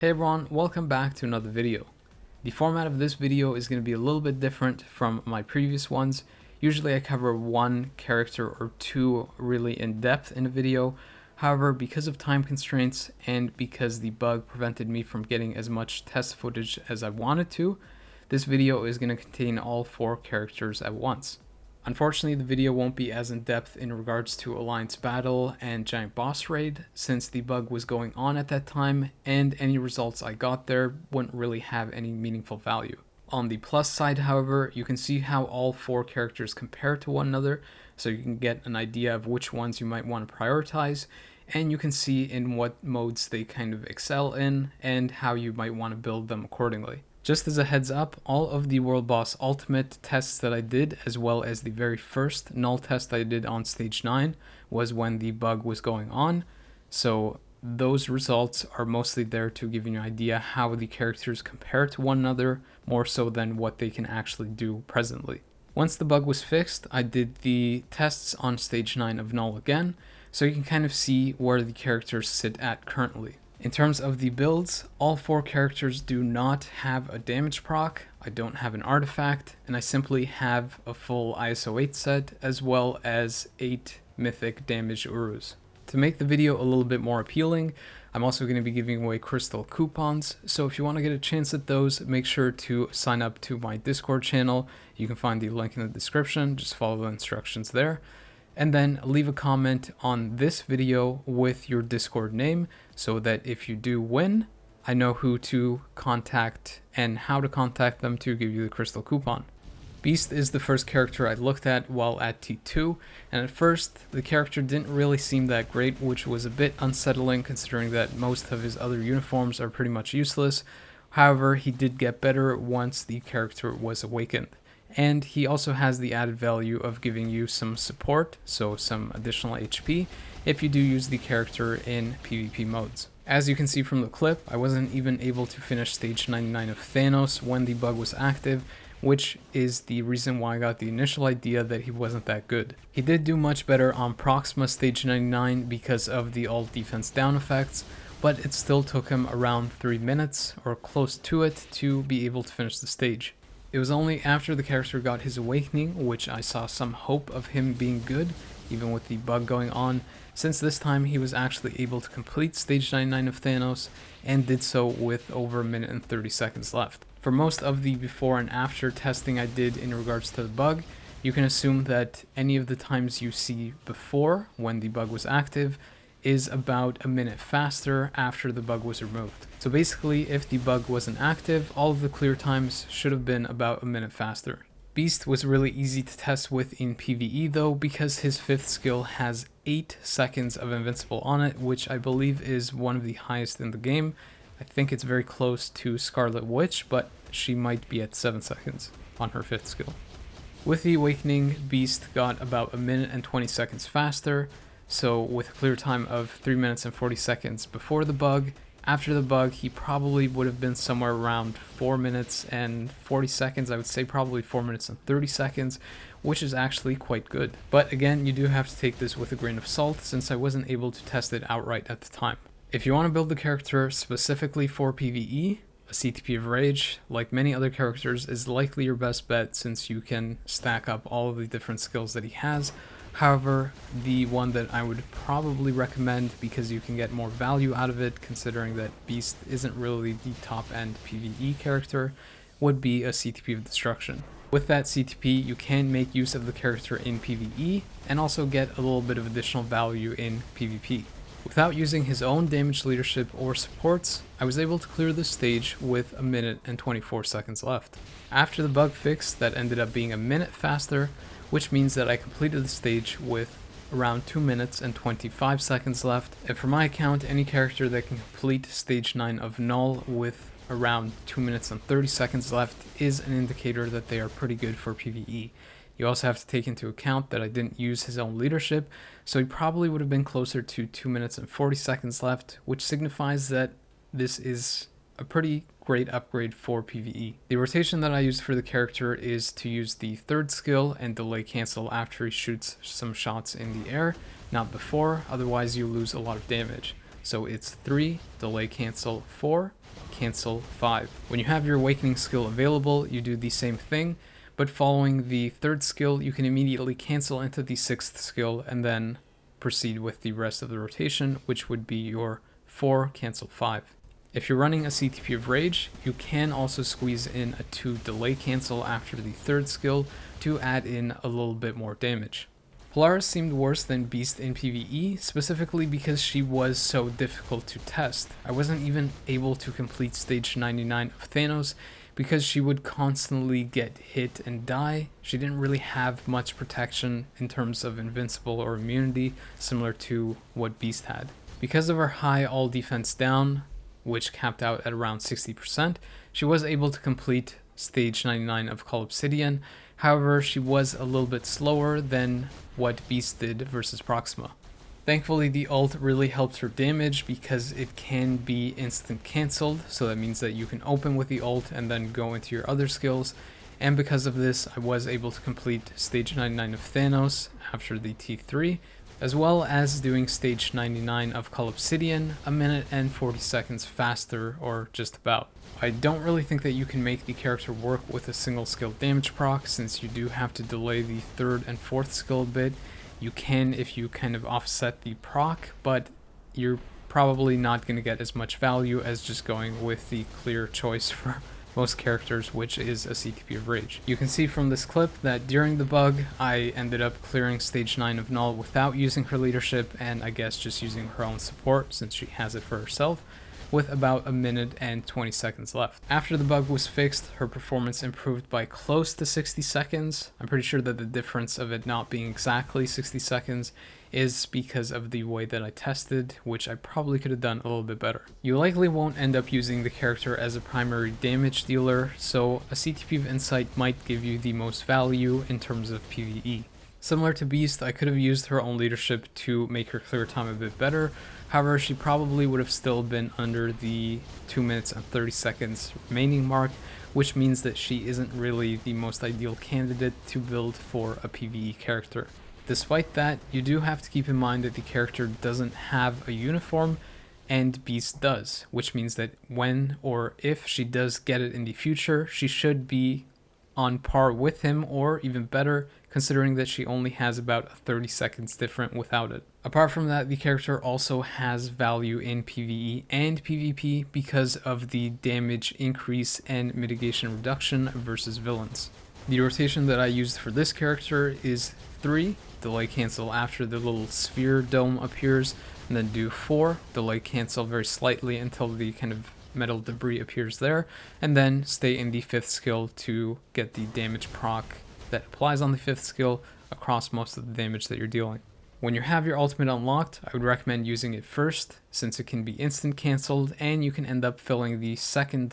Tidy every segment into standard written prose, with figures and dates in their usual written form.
Hey everyone, welcome back to another video. The format of this video is going to be a little bit different from my previous ones. Usually I cover one character or two really in depth in a video. However, because of time constraints and because the bug prevented me from getting as much test footage as I wanted to, this video is going to contain all four characters at once. Unfortunately, the video won't be as in-depth in regards to Alliance Battle and Giant Boss Raid, since the bug was going on at that time, and any results I got there wouldn't really have any meaningful value. On the plus side, however, you can see how all four characters compare to one another, so you can get an idea of which ones you might want to prioritize, and you can see in what modes they kind of excel in, and how you might want to build them accordingly. Just as a heads up, all of the World Boss Ultimate tests that I did, as well as the very first null test I did on Stage 9, was when the bug was going on. So those results are mostly there to give you an idea how the characters compare to one another, more so than what they can actually do presently. Once the bug was fixed, I did the tests on Stage 9 of null again, so you can kind of see where the characters sit at currently. In terms of the builds, all four characters do not have a damage proc, I don't have an artifact, and I simply have a full ISO 8 set as well as 8 mythic damage urus. To make the video a little bit more appealing, I'm also going to be giving away crystal coupons, so if you want to get a chance at those, make sure to sign up to my Discord channel. You can find the link in the description, just follow the instructions there. And then leave a comment on this video with your Discord name so that if you do win, I know who to contact and how to contact them to give you the crystal coupon. Beast is the first character I looked at while at T2, and at first the character didn't really seem that great, which was a bit unsettling considering that most of his other uniforms are pretty much useless. However, he did get better once the character was awakened. And he also has the added value of giving you some support, so some additional HP, if you do use the character in PvP modes. As you can see from the clip, I wasn't even able to finish stage 99 of Thanos when the bug was active, which is the reason why I got the initial idea that he wasn't that good. He did do much better on Proxima stage 99 because of the all defense down effects, but it still took him around 3 minutes or close to it to be able to finish the stage. It was only after the character got his awakening, which I saw some hope of him being good, even with the bug going on, since this time he was actually able to complete stage 99 of Thanos, and did so with over 1 minute and 30 seconds left. For most of the before and after testing I did in regards to the bug, you can assume that any of the times you see before, when the bug was active, is about 1 minute faster after the bug was removed. So basically, if the bug wasn't active, all of the clear times should have been about 1 minute faster. Beast was really easy to test with in PvE though, because his 5th skill has 8 seconds of invincible on it, which I believe is one of the highest in the game. I think it's very close to Scarlet Witch, but she might be at 7 seconds on her 5th skill. With the awakening, Beast got about 1 minute and 20 seconds faster, so with a clear time of 3 minutes and 40 seconds before the bug. After the bug, he probably would have been somewhere around 4 minutes and 40 seconds. I would say probably 4 minutes and 30 seconds, which is actually quite good. But again, you do have to take this with a grain of salt, since I wasn't able to test it outright at the time. If you want to build the character specifically for PvE, a CTP of Rage, like many other characters, is likely your best bet, since you can stack up all of the different skills that he has. However, the one that I would probably recommend, because you can get more value out of it, considering that Beast isn't really the top-end PvE character, would be a CTP of Destruction. With that CTP, you can make use of the character in PvE, and also get a little bit of additional value in PvP. Without using his own damage leadership or supports, I was able to clear the stage with 1 minute and 24 seconds left. After the bug fix, that ended up being 1 minute faster, which means that I completed the stage with around 2 minutes and 25 seconds left. And for my account, any character that can complete stage 9 of Null with around 2 minutes and 30 seconds left is an indicator that they are pretty good for PvE. You also have to take into account that I didn't use his own leadership, so he probably would have been closer to 2 minutes and 40 seconds left, which signifies that this is a pretty great upgrade for PvE. The rotation that I use for the character is to use the 3rd skill and delay cancel after he shoots some shots in the air, not before, otherwise you lose a lot of damage. So it's 3, delay cancel 4, cancel 5. When you have your awakening skill available, you do the same thing, but following the 3rd skill, you can immediately cancel into the 6th skill and then proceed with the rest of the rotation, which would be your 4, cancel 5. If you're running a CTP of Rage, you can also squeeze in a 2 delay cancel after the 3rd skill to add in a little bit more damage. Polaris seemed worse than Beast in PvE, specifically because she was so difficult to test. I wasn't even able to complete stage 99 of Thanos because she would constantly get hit and die. She didn't really have much protection in terms of invincible or immunity, similar to what Beast had. Because of her high all defense down, which capped out at around 60%, she was able to complete stage 99 of IIXCommanderXII. However, she was a little bit slower than what Beast did versus Proxima. Thankfully, the ult really helps her damage because it can be instant cancelled, so that means that you can open with the ult and then go into your other skills. And because of this, I was able to complete stage 99 of Thanos after the T3, as well as doing stage 99 of IIXCommanderXII a minute and 40 seconds faster, or just about. I don't really think that you can make the character work with a single skill damage proc, since you do have to delay the 3rd and 4th skill a bit. You can if you kind of offset the proc, but you're probably not going to get as much value as just going with the clear choice for most characters, which is a CTP of Rage. You can see from this clip that during the bug, I ended up clearing stage 9 of Null without using her leadership, and I guess just using her own support since she has it for herself, with about a minute and 20 seconds left. After the bug was fixed, her performance improved by close to 60 seconds. I'm pretty sure that the difference of it not being exactly 60 seconds is because of the way that I tested, which I probably could have done a little bit better. You likely won't end up using the character as a primary damage dealer, so a CTP of Insight might give you the most value in terms of PvE. Similar to Beast, I could have used her own leadership to make her clear time a bit better. However, she probably would have still been under the 2 minutes and 30 seconds remaining mark, which means that she isn't really the most ideal candidate to build for a PvE character. Despite that, you do have to keep in mind that the character doesn't have a uniform, and Beast does, which means that when or if she does get it in the future, she should be on par with him, or even better, considering that she only has about 30 seconds different without it. Apart from that, the character also has value in PvE and PvP because of the damage increase and mitigation reduction versus villains. The rotation that I used for this character is 3, delay cancel after the little sphere dome appears, and then do 4, delay cancel very slightly until the kind of metal debris appears there, and then stay in the 5th skill to get the damage proc that applies on the 5th skill across most of the damage that you're dealing. When you have your ultimate unlocked, I would recommend using it first, since it can be instant cancelled, and you can end up filling the 2nd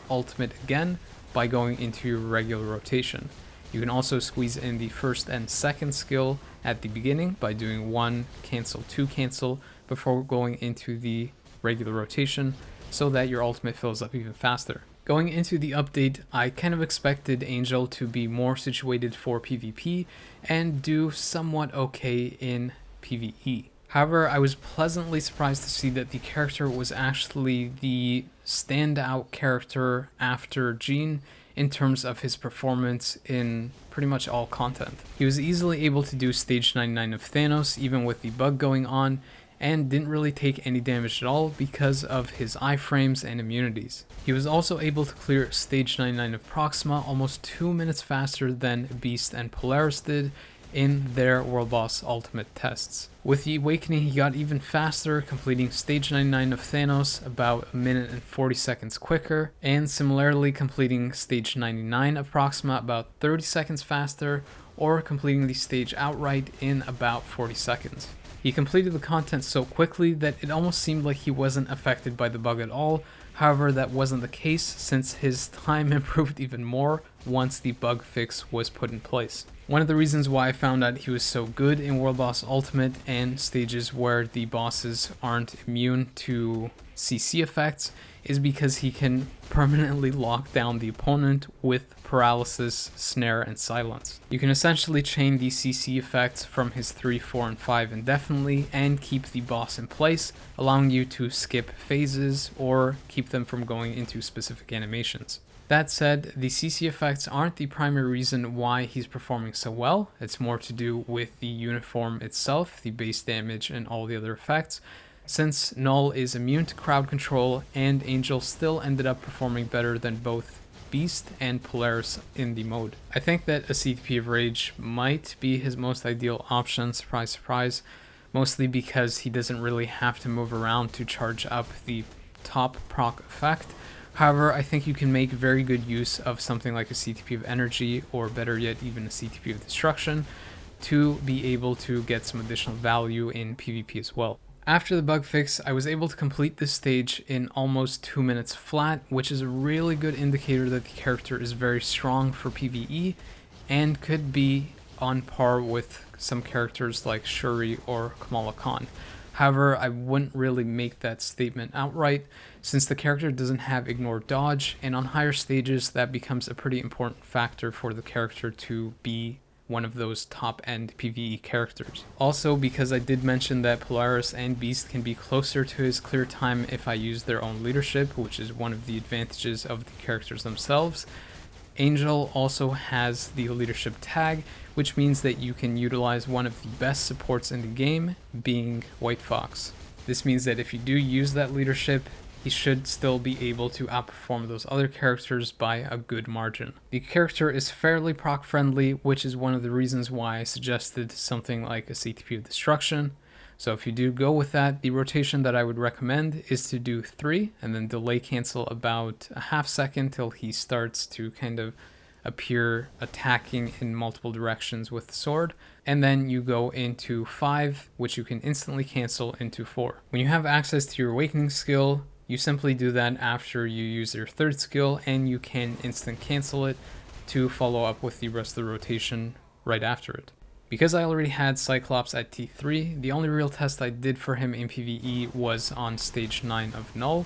ultimate again by going into your regular rotation. You can also squeeze in the 1st and 2nd skill at the beginning by doing 1 cancel, 2 cancel before going into the regular rotation, so that your ultimate fills up even faster. Going into the update, I kind of expected Angel to be more situated for PvP and do somewhat okay in PvE. However, I was pleasantly surprised to see that the character was actually the standout character after Jean in terms of his performance in pretty much all content. He was easily able to do stage 99 of Thanos even with the bug going on, and didn't really take any damage at all because of his iframes and immunities. He was also able to clear stage 99 of Proxima almost 2 minutes faster than Beast and Polaris did in their World Boss Ultimate tests. With the Awakening, he got even faster, completing stage 99 of Thanos about a minute and 40 seconds quicker, and similarly completing stage 99 of Proxima about 30 seconds faster, or completing the stage outright in about 40 seconds. He completed the content so quickly that it almost seemed like he wasn't affected by the bug at all. However, that wasn't the case, since his time improved even more once the bug fix was put in place. One of the reasons why I found out he was so good in World Boss Ultimate and stages where the bosses aren't immune to CC effects is because he can permanently lock down the opponent with paralysis, snare, and silence. You can essentially chain these CC effects from his 3, 4, and 5 indefinitely and keep the boss in place, allowing you to skip phases or keep them from going into specific animations. That said, the CC effects aren't the primary reason why he's performing so well. It's more to do with the uniform itself, the base damage, and all the other effects, since Null is immune to crowd control and Angel still ended up performing better than both Beast and Polaris in the mode. I think that a CTP of Rage might be his most ideal option, surprise surprise, mostly because he doesn't really have to move around to charge up the top proc effect. However, I think you can make very good use of something like a CTP of Energy, or better yet even a CTP of Destruction, to be able to get some additional value in PvP as well. After the bug fix, I was able to complete this stage in almost 2 minutes flat, which is a really good indicator that the character is very strong for PvE and could be on par with some characters like Shuri or Kamala Khan. However, I wouldn't really make that statement outright, since the character doesn't have ignore dodge, and on higher stages that becomes a pretty important factor for the character to be one of those top-end PvE characters. Also, because I did mention that Polaris and Beast can be closer to his clear time if I use their own leadership, which is one of the advantages of the characters themselves, Angel also has the leadership tag, which means that you can utilize one of the best supports in the game, being White Fox. This means that if you do use that leadership, he should still be able to outperform those other characters by a good margin. The character is fairly proc friendly, which is one of the reasons why I suggested something like a CTP of Destruction. So if you do go with that, the rotation that I would recommend is to do 3 and then delay cancel about a half second till he starts to kind of appear attacking in multiple directions with the sword, and then you go into 5, which you can instantly cancel into 4. When you have access to your awakening skill, you simply do that after you use your 3rd skill, and you can instant cancel it to follow up with the rest of the rotation right after it. Because I already had Cyclops at T3, the only real test I did for him in PvE was on stage 9 of Null,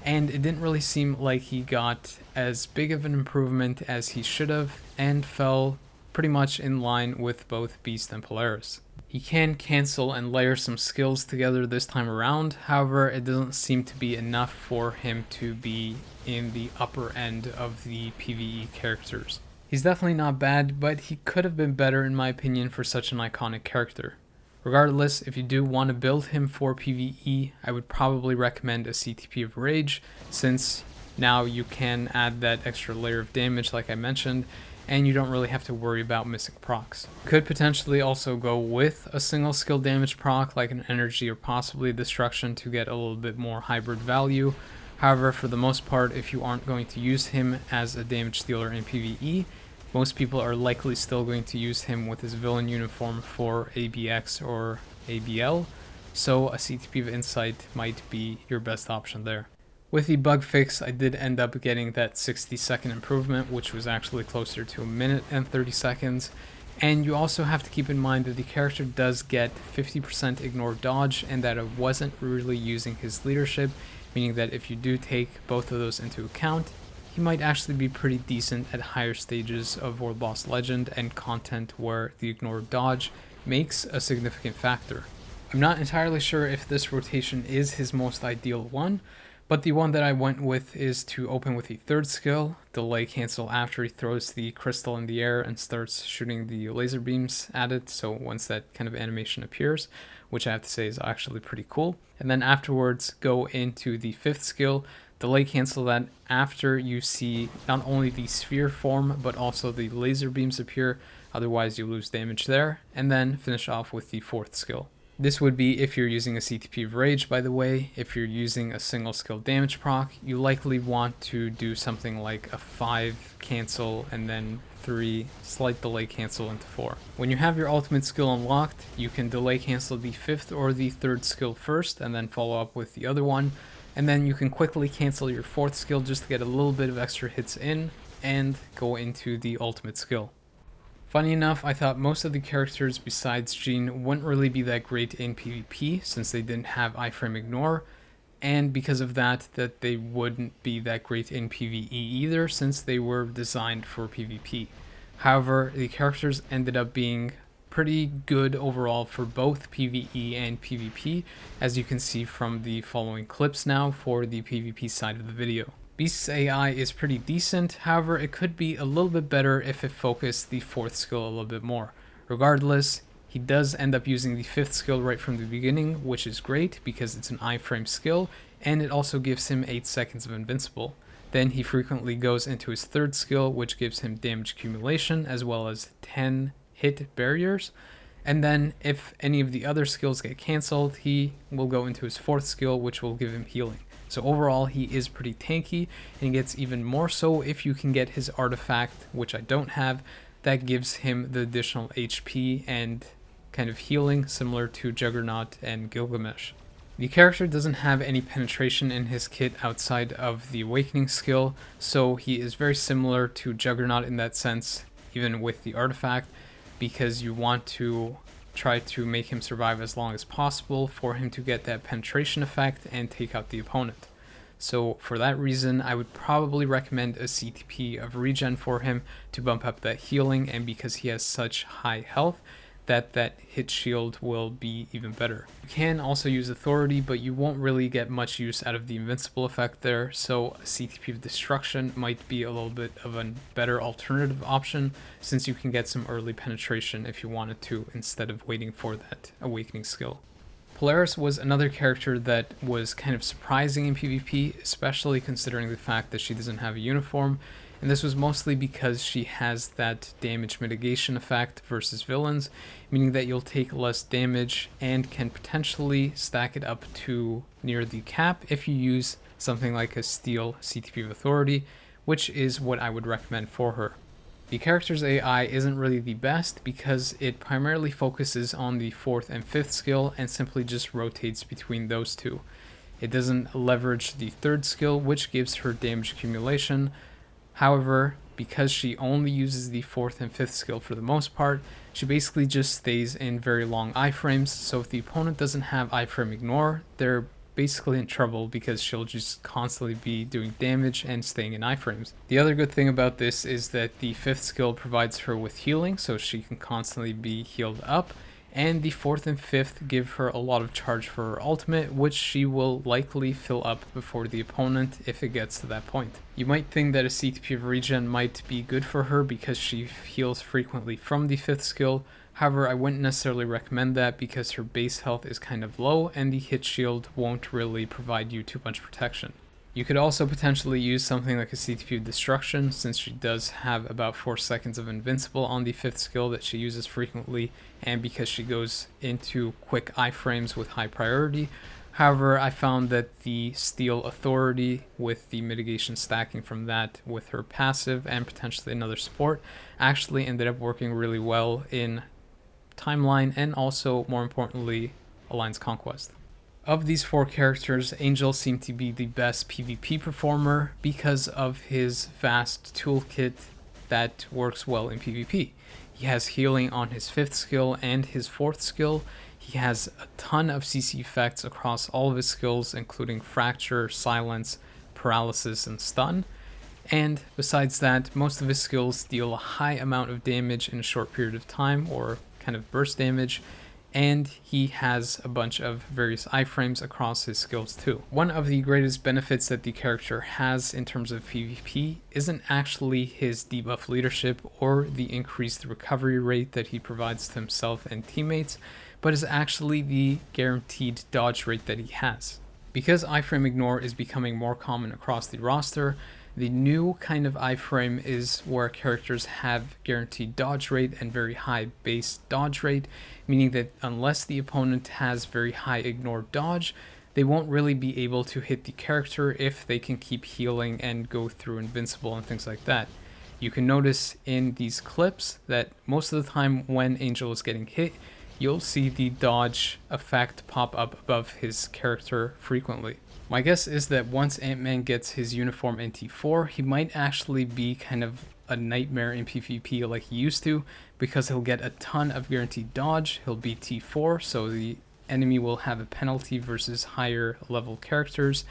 and it didn't really seem like he got as big of an improvement as he should have, and fell pretty much in line with both Beast and Polaris. He can cancel and layer some skills together this time around, however it doesn't seem to be enough for him to be in the upper end of the PvE characters. He's definitely not bad, but he could have been better in my opinion for such an iconic character. Regardless, if you do want to build him for PvE, I would probably recommend a CTP of Rage, since now you can add that extra layer of damage like I mentioned, and you don't really have to worry about missing procs. Could potentially also go with a single skill damage proc like an Energy or possibly Destruction to get a little bit more hybrid value. However, for the most part, if you aren't going to use him as a damage dealer in PvE, most people are likely still going to use him with his villain uniform for ABX or ABL, so a CTP of Insight might be your best option there. With the bug fix, I did end up getting that 60-second improvement, which was actually closer to 1 minute and 30 seconds, and you also have to keep in mind that the character does get 50% ignore dodge, and that it wasn't really using his leadership, meaning that if you do take both of those into account, he might actually be pretty decent at higher stages of World Boss Legend and content where the ignore dodge makes a significant factor. I'm not entirely sure if this rotation is his most ideal one, but the one that I went with is to open with the 3rd skill, delay cancel after he throws the crystal in the air and starts shooting the laser beams at it, so once that kind of animation appears, which I have to say is actually pretty cool. And then afterwards go into the 5th skill, delay cancel that after you see not only the sphere form but also the laser beams appear, otherwise you lose damage there, and then finish off with the 4th skill. This would be if you're using a CTP of Rage, by the way. If you're using a single skill damage proc, you likely want to do something like a 5 cancel and then 3 slight delay cancel into 4. When you have your ultimate skill unlocked, you can delay cancel the 5th or the 3rd skill first and then follow up with the other one, and then you can quickly cancel your 4th skill just to get a little bit of extra hits in and go into the ultimate skill. Funny enough, I thought most of the characters besides Jean wouldn't really be that great in PvP since they didn't have iframe ignore, and because of that they wouldn't be that great in PvE either, since they were designed for PvP. However, the characters ended up being pretty good overall for both PvE and PvP, as you can see from the following clips now for the PvP side of the video. Beast's AI is pretty decent, however it could be a little bit better if it focused the 4th skill a little bit more. Regardless, he does end up using the 5th skill right from the beginning, which is great because it's an iframe skill, and it also gives him 8 seconds of invincible. Then he frequently goes into his 3rd skill, which gives him damage accumulation as well as 10 hit barriers. And then if any of the other skills get cancelled, he will go into his 4th skill, which will give him healing. So overall, he is pretty tanky, and he gets even more so if you can get his artifact, which I don't have, that gives him the additional HP and kind of healing similar to Juggernaut and Gilgamesh. The character doesn't have any penetration in his kit outside of the Awakening skill, so he is very similar to Juggernaut in that sense, even with the artifact, because you want to try to make him survive as long as possible for him to get that penetration effect and take out the opponent. So for that reason, I would probably recommend a CTP of regen for him to bump up that healing, and because he has such high health, that hit shield will be even better. You can also use Authority, but you won't really get much use out of the invincible effect there, so a CTP of Destruction might be a little bit of a better alternative option, since you can get some early penetration if you wanted to, instead of waiting for that Awakening skill. Polaris was another character that was kind of surprising in PvP, especially considering the fact that she doesn't have a uniform, and this was mostly because she has that damage mitigation effect versus villains, meaning that you'll take less damage and can potentially stack it up to near the cap if you use something like a Steel CTP of Authority, which is what I would recommend for her. The character's AI isn't really the best because it primarily focuses on the 4th and 5th skill and simply just rotates between those two. It doesn't leverage the 3rd skill, which gives her damage accumulation. However, because she only uses the 4th and 5th skill for the most part, she basically just stays in very long iframes, so if the opponent doesn't have iframe ignore, they're basically in trouble because she'll just constantly be doing damage and staying in iframes. The other good thing about this is that the 5th skill provides her with healing, so she can constantly be healed up, and the 4th and 5th give her a lot of charge for her ultimate, which she will likely fill up before the opponent if it gets to that point. You might think that a CTP of regen might be good for her because she heals frequently from the 5th skill. However, I wouldn't necessarily recommend that because her base health is kind of low and the hit shield won't really provide you too much protection. You could also potentially use something like a CTP of Destruction, since she does have about 4 seconds of invincible on the 5th skill that she uses frequently, and because she goes into quick iframes with high priority. However, I found that the Steel Authority with the mitigation stacking from that with her passive and potentially another support actually ended up working really well in Timeline and also, more importantly, Alliance Conquest. Of these 4 characters, Angel seemed to be the best PvP performer because of his vast toolkit that works well in PvP. He has healing on his 5th skill and his 4th skill. He has a ton of CC effects across all of his skills, including Fracture, Silence, Paralysis, and Stun. And besides that, most of his skills deal a high amount of damage in a short period of time, or kind of burst damage, and he has a bunch of various iframes across his skills too. One of the greatest benefits that the character has in terms of PvP isn't actually his debuff leadership or the increased recovery rate that he provides to himself and teammates, but is actually the guaranteed dodge rate that he has. Because iframe ignore is becoming more common across the roster, the new kind of iframe is where characters have guaranteed dodge rate and very high base dodge rate, meaning that unless the opponent has very high ignore dodge, they won't really be able to hit the character if they can keep healing and go through invincible and things like that. You can notice in these clips that most of the time when Angel is getting hit, you'll see the dodge effect pop up above his character frequently. My guess is that once Ant-Man gets his uniform in T4, he might actually be kind of a nightmare in PvP like he used to, because he'll get a ton of guaranteed dodge, he'll be T4, so the enemy will have a penalty versus higher level characters,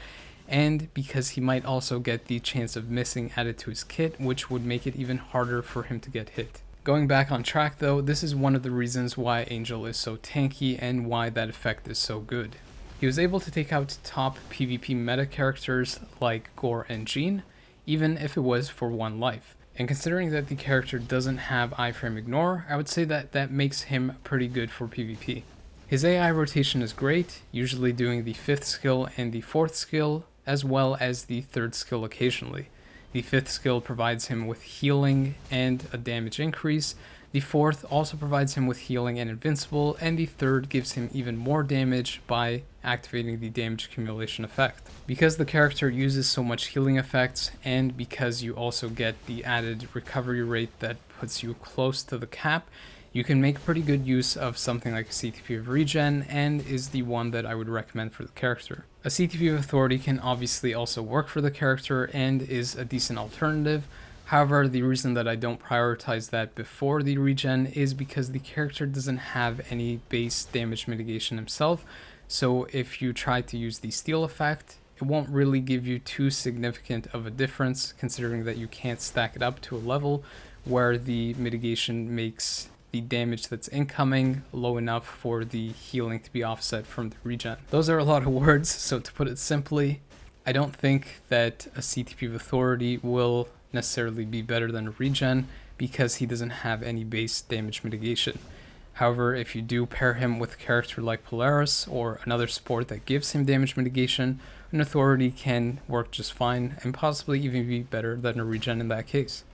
and because he might also get the chance of missing added to his kit, which would make it even harder for him to get hit. Going back on track though, this is one of the reasons why Angel is so tanky and why that effect is so good. He was able to take out top PvP meta characters like Gore and Jean, even if it was for 1 life. And considering that the character doesn't have iframe ignore, I would say that that makes him pretty good for PvP. His AI rotation is great, usually doing the 5th skill and the 4th skill, as well as the 3rd skill occasionally. The 5th skill provides him with healing and a damage increase. The 4th also provides him with healing and invincible, and the 3rd gives him even more damage by activating the damage accumulation effect. Because the character uses so much healing effects, and because you also get the added recovery rate that puts you close to the cap, you can make pretty good use of something like a CTP of regen, and is the one that I would recommend for the character. A CTP of authority can obviously also work for the character and is a decent alternative. However, the reason that I don't prioritize that before the regen is because the character doesn't have any base damage mitigation himself, so if you try to use the steal effect, it won't really give you too significant of a difference, considering that you can't stack it up to a level where the mitigation makes the damage that's incoming low enough for the healing to be offset from the regen. Those are a lot of words, so to put it simply, I don't think that a CTP of authority will necessarily be better than a regen because he doesn't have any base damage mitigation. However, if you do pair him with a character like Polaris or another support that gives him damage mitigation, an authority can work just fine and possibly even be better than a regen in that case.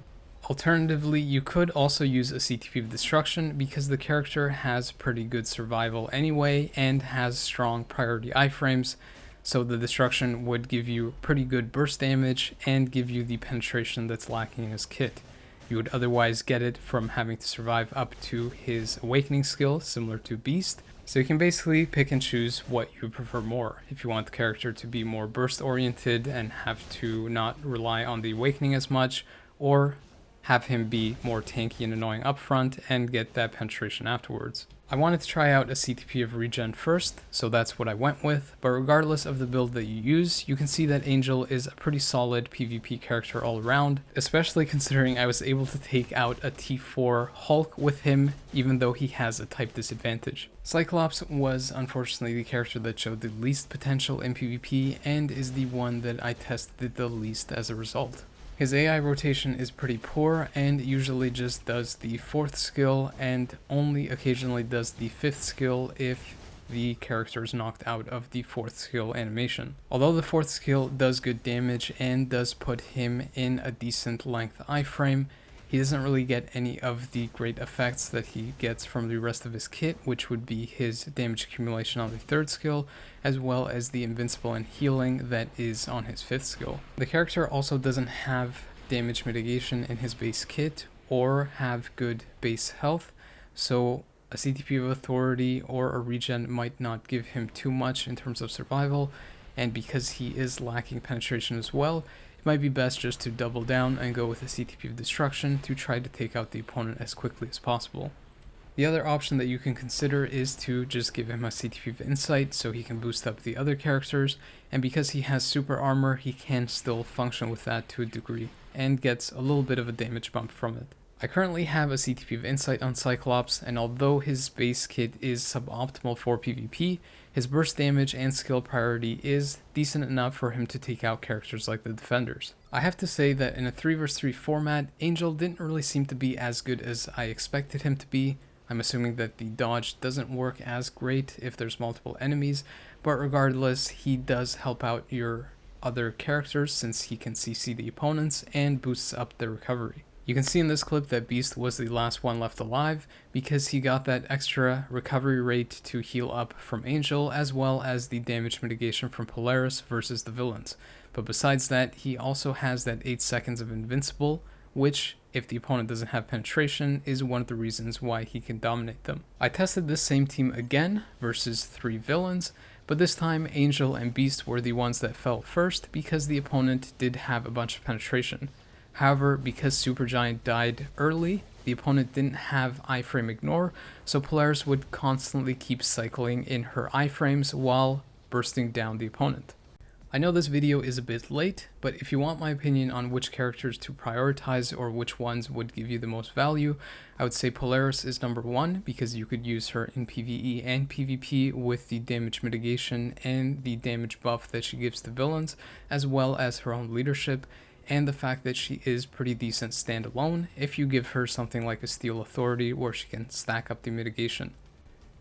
Alternatively, you could also use a CTP of destruction because the character has pretty good survival anyway and has strong priority iframes, so the destruction would give you pretty good burst damage and give you the penetration that's lacking in his kit. You would otherwise get it from having to survive up to his awakening skill, similar to Beast. So you can basically pick and choose what you prefer more. If you want the character to be more burst oriented and have to not rely on the awakening as much, or have him be more tanky and annoying upfront and get that penetration afterwards. I wanted to try out a CTP of regen first, so that's what I went with, but regardless of the build that you use, you can see that Angel is a pretty solid PvP character all around, especially considering I was able to take out a T4 Hulk with him, even though he has a type disadvantage. Cyclops was unfortunately the character that showed the least potential in PvP, and is the one that I tested the least as a result. His AI rotation is pretty poor and usually just does the 4th skill and only occasionally does the 5th skill if the character is knocked out of the 4th skill animation. Although the 4th skill does good damage and does put him in a decent length iframe, he doesn't really get any of the great effects that he gets from the rest of his kit, which would be his damage accumulation on the 3rd skill, as well as the invincible and healing that is on his 5th skill. The character also doesn't have damage mitigation in his base kit or have good base health, so a CTP of authority or a regen might not give him too much in terms of survival, and because he is lacking penetration as well, it might be best just to double down and go with a CTP of destruction to try to take out the opponent as quickly as possible. The other option that you can consider is to just give him a CTP of insight so he can boost up the other characters, and because he has super armor, he can still function with that to a degree and gets a little bit of a damage bump from it. I currently have a CTP of insight on Cyclops, and although his base kit is suboptimal for PvP, his burst damage and skill priority is decent enough for him to take out characters like the defenders. I have to say that in a 3 vs 3 format, Angel didn't really seem to be as good as I expected him to be. I'm assuming that the dodge doesn't work as great if there's multiple enemies, but regardless, he does help out your other characters since he can CC the opponents and boosts up their recovery. You can see in this clip that Beast was the last one left alive because he got that extra recovery rate to heal up from Angel, as well as the damage mitigation from Polaris versus the villains. But besides that, he also has that 8 seconds of invincible, which, if the opponent doesn't have penetration, is one of the reasons why he can dominate them. I tested this same team again versus 3 villains, but this time Angel and Beast were the ones that fell first because the opponent did have a bunch of penetration. However, because Supergiant died early, the opponent didn't have iframe ignore, so Polaris would constantly keep cycling in her iframes while bursting down the opponent. I know this video is a bit late, but if you want my opinion on which characters to prioritize or which ones would give you the most value, I would say Polaris is number 1 because you could use her in PvE and PvP with the damage mitigation and the damage buff that she gives to villains, as well as her own leadership, and the fact that she is pretty decent standalone if you give her something like a Steel Authority where she can stack up the mitigation.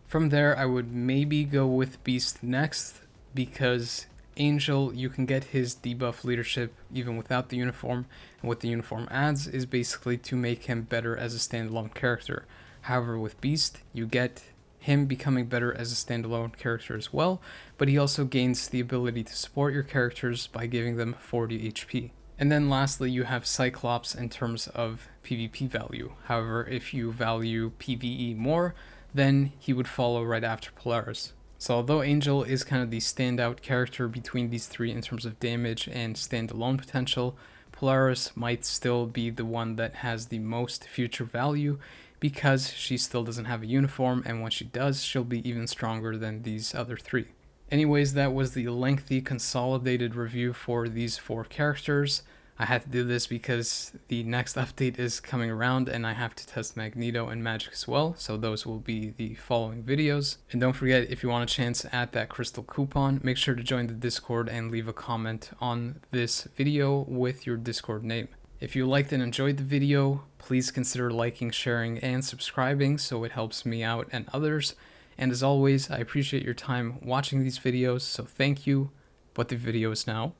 From there, I would maybe go with Beast next, because Angel, you can get his debuff leadership even without the uniform, and what the uniform adds is basically to make him better as a standalone character. However, with Beast, you get him becoming better as a standalone character as well, but he also gains the ability to support your characters by giving them 40 HP. And then lastly, you have Cyclops in terms of PvP value. However, if you value PvE more, then he would follow right after Polaris. So although Angel is kind of the standout character between these three in terms of damage and standalone potential, Polaris might still be the one that has the most future value because she still doesn't have a uniform, and when she does, she'll be even stronger than these other three. Anyways, that was the lengthy consolidated review for these 4 characters. I had to do this because the next update is coming around and I have to test Magneto and Magic as well, so those will be the following videos. And don't forget, if you want a chance at that crystal coupon, make sure to join the Discord and leave a comment on this video with your Discord name. If you liked and enjoyed the video, please consider liking, sharing, and subscribing so it helps me out and others. And as always, I appreciate your time watching these videos, so thank you, but the video is now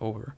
over.